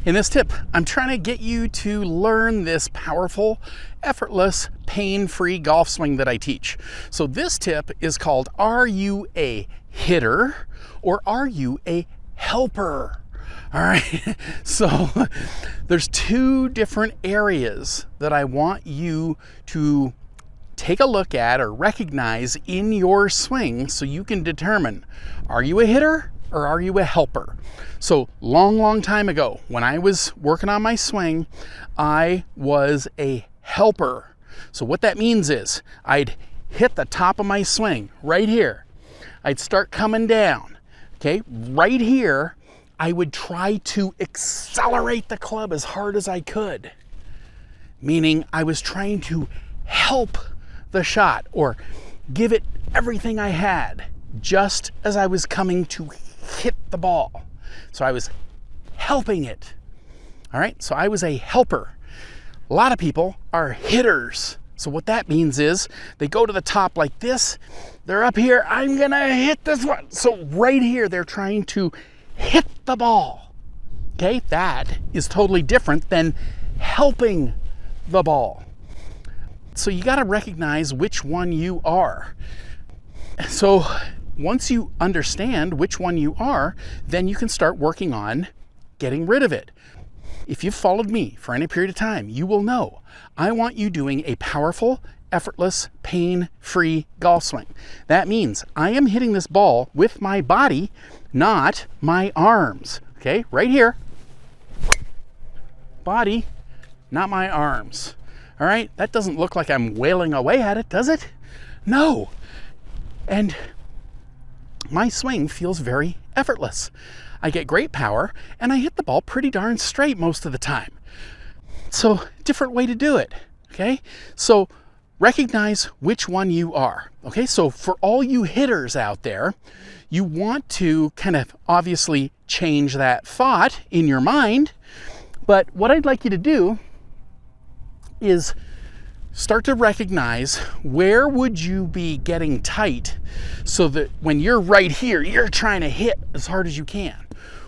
In this tip, I'm trying to get you to learn this powerful, effortless, pain-free golf swing that I teach. So this tip is called, are you a hitter or are you a helper? All right, so there's two different areas that I want you to take a look at or recognize in your swing so you can determine, are you a hitter or are you a helper? So long time ago, when I was working on my swing, I was a helper. So what that means is I'd hit the top of my swing right here. I'd start coming down, okay? Right here, I would try to accelerate the club as hard as I could, meaning I was trying to help the shot or give it everything I had just as I was coming to hit the ball. So I was helping it. All right, so I was a helper. A lot of people are hitters. So what that means is they go to the top like this. They're up here, I'm gonna hit this one. So right here, they're trying to hit the ball. Okay, that is totally different than helping the ball. So you gotta recognize which one you are. So once you understand which one you are, then you can start working on getting rid of it. If you've followed me for any period of time, you will know I want you doing a powerful, effortless, pain-free golf swing. That means I am hitting this ball with my body, not my arms. Okay, right here. Body, not my arms. All right, that doesn't look like I'm wailing away at it, does it? No. And my swing feels very effortless. I get great power and I hit the ball pretty darn straight most of the time. So, different way to do it, okay? So, recognize which one you are, okay? So, for all you hitters out there, you want to kind of obviously change that thought in your mind, but what I'd like you to do is start to recognize where would you be getting tight so that when you're right here, you're trying to hit as hard as you can.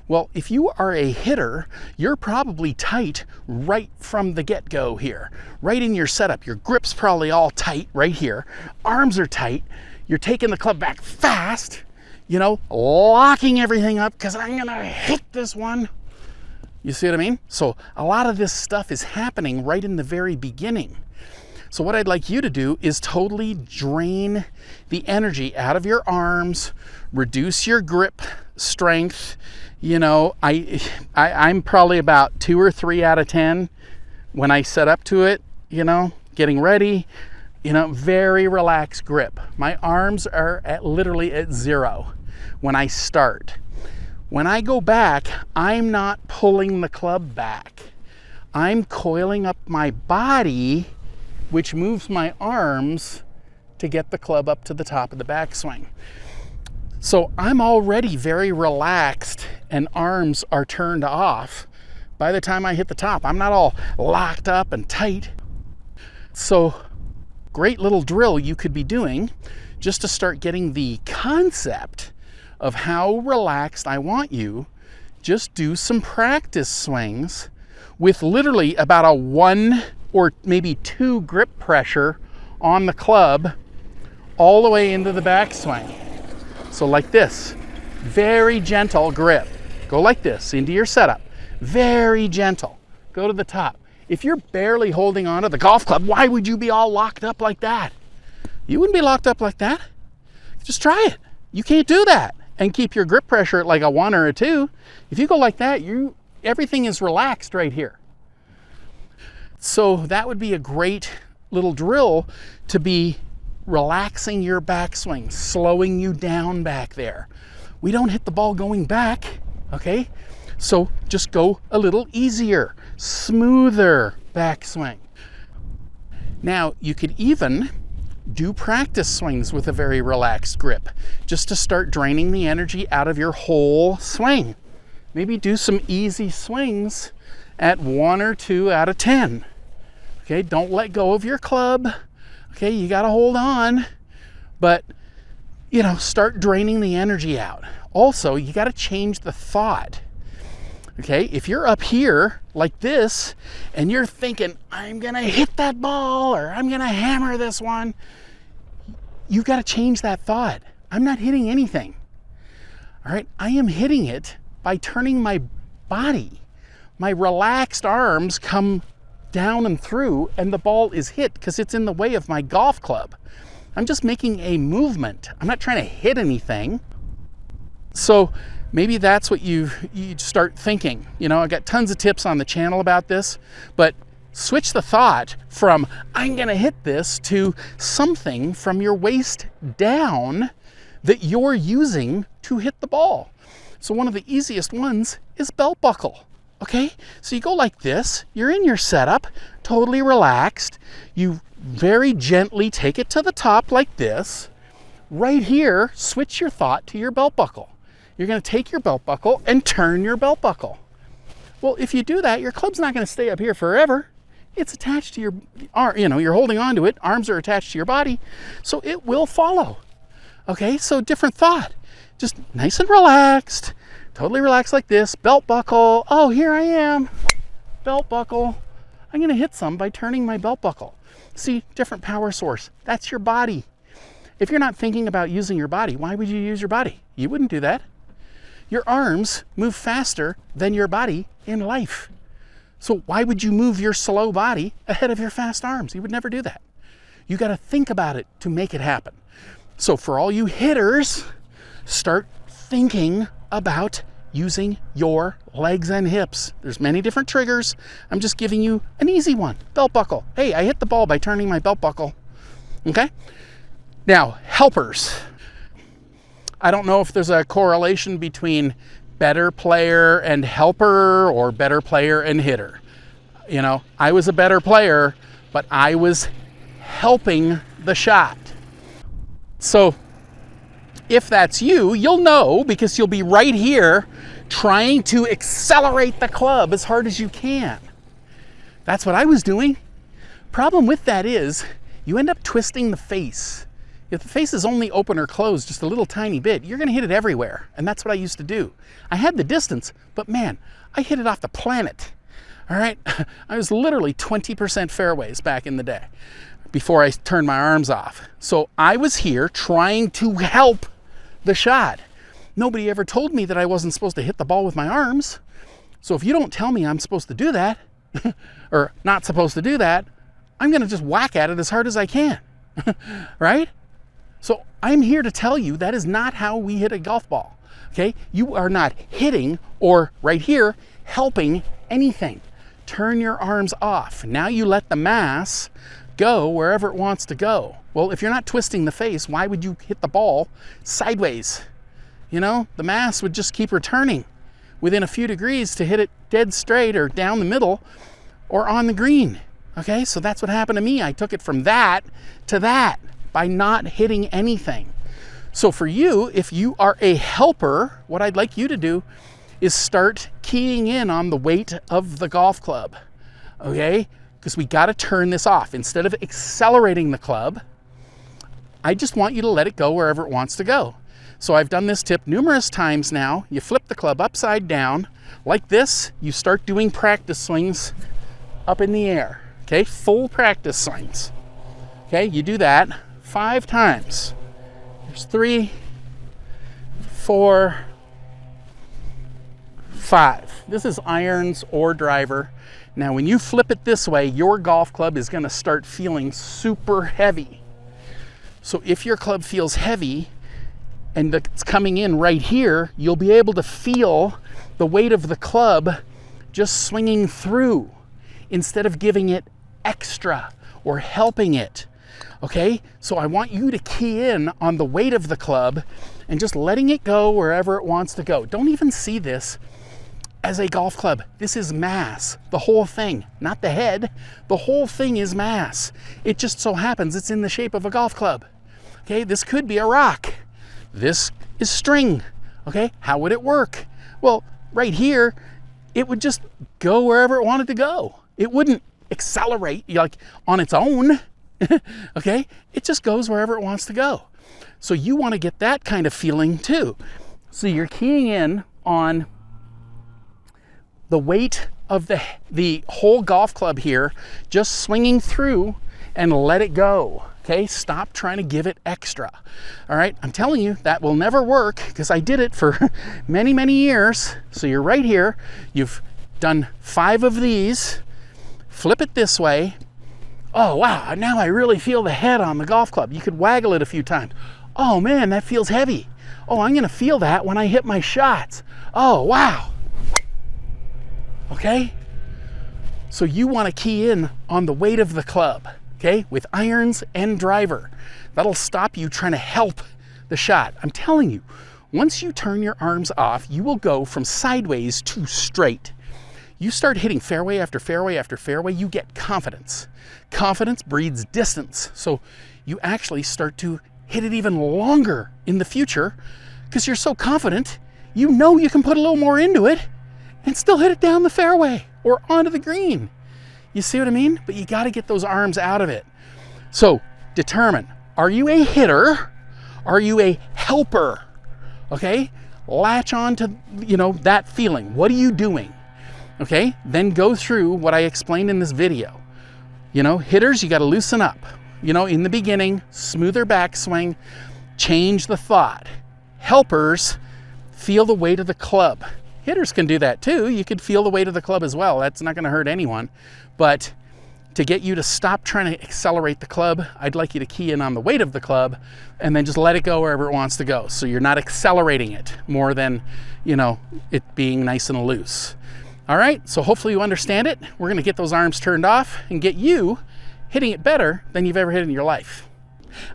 Well, if you are a hitter, you're probably tight right from the get-go here, right in your setup. Your grip's probably all tight right here. Arms are tight. You're taking the club back fast, you know, locking everything up because I'm gonna hit this one. You see what I mean? So a lot of this stuff is happening right in the very beginning. So what I'd like you to do is totally drain the energy out of your arms, reduce your grip strength. You know, I'm probably about 2 or 3 out of 10 when I set up to it, you know, getting ready, you know, very relaxed grip. My arms are literally at 0 when I start. When I go back, I'm not pulling the club back. I'm coiling up my body, which moves my arms to get the club up to the top of the backswing. So I'm already very relaxed and arms are turned off by the time I hit the top. I'm not all locked up and tight. So great little drill you could be doing just to start getting the concept of how relaxed I want you. Just do some practice swings with literally about a 1 or maybe 2 grip pressure on the club all the way into the backswing. So like this, very gentle grip. Go like this into your setup. Very gentle. Go to the top. If you're barely holding onto the golf club, why would you be all locked up like that? You wouldn't be locked up like that. Just try it. You can't do that and keep your grip pressure at like a 1 or a 2. If you go like that, everything is relaxed right here. So that would be a great little drill to be relaxing your backswing, slowing you down back there. We don't hit the ball going back, okay? So just go a little easier, smoother backswing. Now, you could even do practice swings with a very relaxed grip, just to start draining the energy out of your whole swing. Maybe do some easy swings at 1 or 2 out of 10. Okay, don't let go of your club. Okay, you got to hold on, but you know, start draining the energy out. Also, you got to change the thought. Okay, if you're up here like this and you're thinking, I'm gonna hit that ball or I'm gonna hammer this one, you've got to change that thought. I'm not hitting anything. All right, I am hitting it by turning my body. My relaxed arms come down and through, and the ball is hit because it's in the way of my golf club. I'm just making a movement. I'm not trying to hit anything. So maybe that's what you start thinking. You know, I got tons of tips on the channel about this, but switch the thought from I'm gonna hit this to something from your waist down that you're using to hit the ball. So one of the easiest ones is belt buckle. Okay, so you go like this, you're in your setup, totally relaxed. You very gently take it to the top like this. Right here, switch your thought to your belt buckle. You're gonna take your belt buckle and turn your belt buckle. Well, if you do that, your club's not gonna stay up here forever. It's attached to your arm, you know, you're holding on to it, arms are attached to your body, so it will follow. Okay, so different thought. Just nice and relaxed. Totally relaxed like this, belt buckle. Oh, here I am, belt buckle. I'm gonna hit some by turning my belt buckle. See, different power source. That's your body. If you're not thinking about using your body, why would you use your body? You wouldn't do that. Your arms move faster than your body in life. So why would you move your slow body ahead of your fast arms? You would never do that. You gotta think about it to make it happen. So for all you hitters, start thinking about using your legs and hips. There's many different triggers. I'm just giving you an easy one. Belt buckle. Hey, I hit the ball by turning my belt buckle. Okay? Now, helpers. I don't know if there's a correlation between better player and helper or better player and hitter. You know, I was a better player, but I was helping the shot. So if that's you, you'll know because you'll be right here trying to accelerate the club as hard as you can. That's what I was doing. Problem with that is you end up twisting the face. If the face is only open or closed just a little tiny bit, you're gonna hit it everywhere. And that's what I used to do. I had the distance, but man, I hit it off the planet. All right, I was literally 20% fairways back in the day before I turned my arms off. So I was here trying to help the shot. Nobody ever told me that I wasn't supposed to hit the ball with my arms. So if you don't tell me I'm supposed to do that, or not supposed to do that, I'm gonna just whack at it as hard as I can, right? So I'm here to tell you that is not how we hit a golf ball, okay? You are not hitting or right here, helping anything. Turn your arms off. Now you let the mass go wherever it wants to go. Well, if you're not twisting the face, why would you hit the ball sideways? You know, the mass would just keep returning within a few degrees to hit it dead straight or down the middle or on the green. Okay, so that's what happened to me. I took it from that to that by not hitting anything. So for you, if you are a helper, what I'd like you to do is start keying in on the weight of the golf club, okay? Because we got to turn this off. Instead of accelerating the club, I just want you to let it go wherever it wants to go. So I've done this tip numerous times now. You flip the club upside down like this. You start doing practice swings up in the air, okay? Full practice swings, okay? You do that 5 times. There's 3, 4, 5. This is irons or driver. Now, when you flip it this way, your golf club is gonna start feeling super heavy. So if your club feels heavy and it's coming in right here, you'll be able to feel the weight of the club just swinging through instead of giving it extra or helping it, okay? So I want you to key in on the weight of the club and just letting it go wherever it wants to go. Don't even see this as a golf club. This is mass, the whole thing, not the head. The whole thing is mass. It just so happens it's in the shape of a golf club. Okay, this could be a rock. This is string. Okay, how would it work? Well, right here, it would just go wherever it wanted to go. It wouldn't accelerate like on its own. Okay, it just goes wherever it wants to go. So you want to get that kind of feeling too. So you're keying in on the weight of the whole golf club here, just swinging through, and let it go. Okay, stop trying to give it extra. All right, I'm telling you, that will never work because I did it for many, many years. So you're right here. You've done 5 of these. Flip it this way. Oh, wow, now I really feel the head on the golf club. You could waggle it a few times. Oh, man, that feels heavy. Oh, I'm going to feel that when I hit my shots. Oh, wow. Okay? So you want to key in on the weight of the club, okay, with irons and driver. That'll stop you trying to help the shot. I'm telling you, once you turn your arms off, you will go from sideways to straight. You start hitting fairway after fairway after fairway, you get confidence. Confidence breeds distance. So you actually start to hit it even longer in the future because you're so confident, you know you can put a little more into it and still hit it down the fairway or onto the green. You see what I mean? But you got to get those arms out of it. So determine, are you a hitter? Are you a helper? Okay? Latch on to, that feeling. What are you doing? Okay? Then go through what I explained in this video. Hitters, you got to loosen up. In the beginning, smoother backswing, change the thought. Helpers, feel the weight of the club. Hitters can do that too. You could feel the weight of the club as well. That's not going to hurt anyone. But to get you to stop trying to accelerate the club, I'd like you to key in on the weight of the club and then just let it go wherever it wants to go. So you're not accelerating it more than, it being nice and loose. All right, so hopefully you understand it. We're going to get those arms turned off and get you hitting it better than you've ever hit in your life.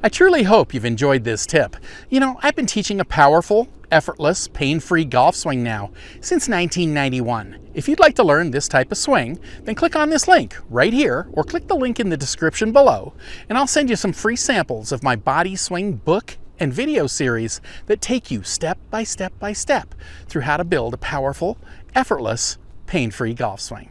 I truly hope you've enjoyed this tip. I've been teaching a powerful, effortless, pain-free golf swing now since 1991. If you'd like to learn this type of swing, then click on this link right here or click the link in the description below, and I'll send you some free samples of my body swing book and video series that take you step by step by step through how to build a powerful, effortless, pain-free golf swing.